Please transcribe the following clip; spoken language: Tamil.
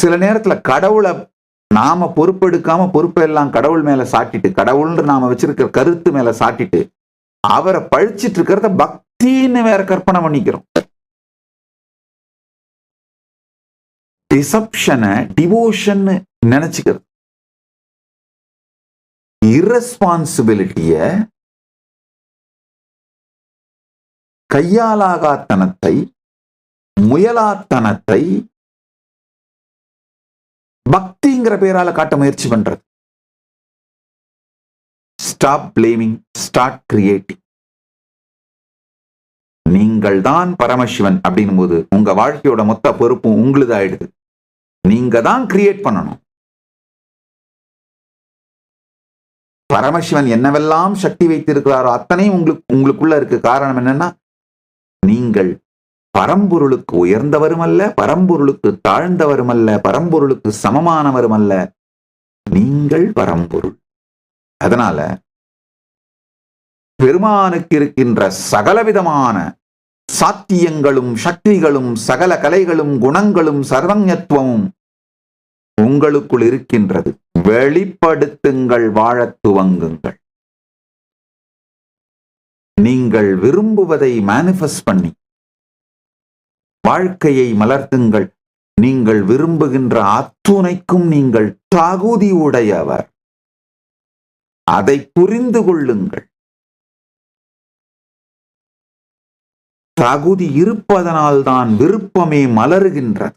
சில நேரத்துல கடவுளை நாம பொறுப்பெடுக்காம பொறுப்பெல்லாம் கடவுள் மேல சாட்டிட்டு, கடவுள்னு நாம வச்சிருக்கிற கருத்து மேல சாட்டிட்டு அவரை பழிச்சிட்டு இருக்கிறத பக்தின்னு வேற கற்பனை பண்ணிக்கிறோம். டிசப்ஷனை டிவோஷன் நினைச்சுக்கிறது, இரஸ்பான்சிபிலிட்டிய, கையாலாகாத்தனத்தை, முயலாத்தனத்தை பக்திங்கிற பேரால காட்ட முயற்சி பண்றது. Stop blaming, start creating. நீங்கள் தான் பரமசிவன் அப்படின்னும் போது உங்க வாழ்க்கையோட மொத்த பொறுப்பும் உங்களுது ஆயிடுது. நீங்க தான் கிரியேட் பண்ணணும். பரமசிவன் என்னவெல்லாம் சக்தி வைத்திருக்கிறாரோ அத்தனையும் உங்களுக்குள்ள இருக்கு. காரணம் என்னன்னா, நீங்கள் பரம்பொருளுக்கு உயர்ந்தவரும் அல்ல, பரம்பொருளுக்கு தாழ்ந்தவரும் அல்ல, பரம்பொருளுக்கு சமமானவரும் அல்ல. நீங்கள் பரம்பொருள். அதனால பெருமானுக்கு இருக்கின்ற சகலவிதமான சாத்தியங்களும் சக்திகளும் சகல கலைகளும் குணங்களும் சர்வஞத்துவமும் உங்களுக்குள் இருக்கின்றது. வெளிப்படுத்துங்கள், வாழத் துவங்குங்கள். நீங்கள் விரும்புவதை மேனிஃபெஸ்ட் பண்ணி வாழ்க்கையை மலர்த்துங்கள். நீங்கள் விரும்புகின்ற அத்துணைக்கும் நீங்கள் தகுதி உடையவர். அதை புரிந்து கொள்ளுங்கள். தகுதி இருப்பதனால்தான் விருப்பமே மலருகின்றது.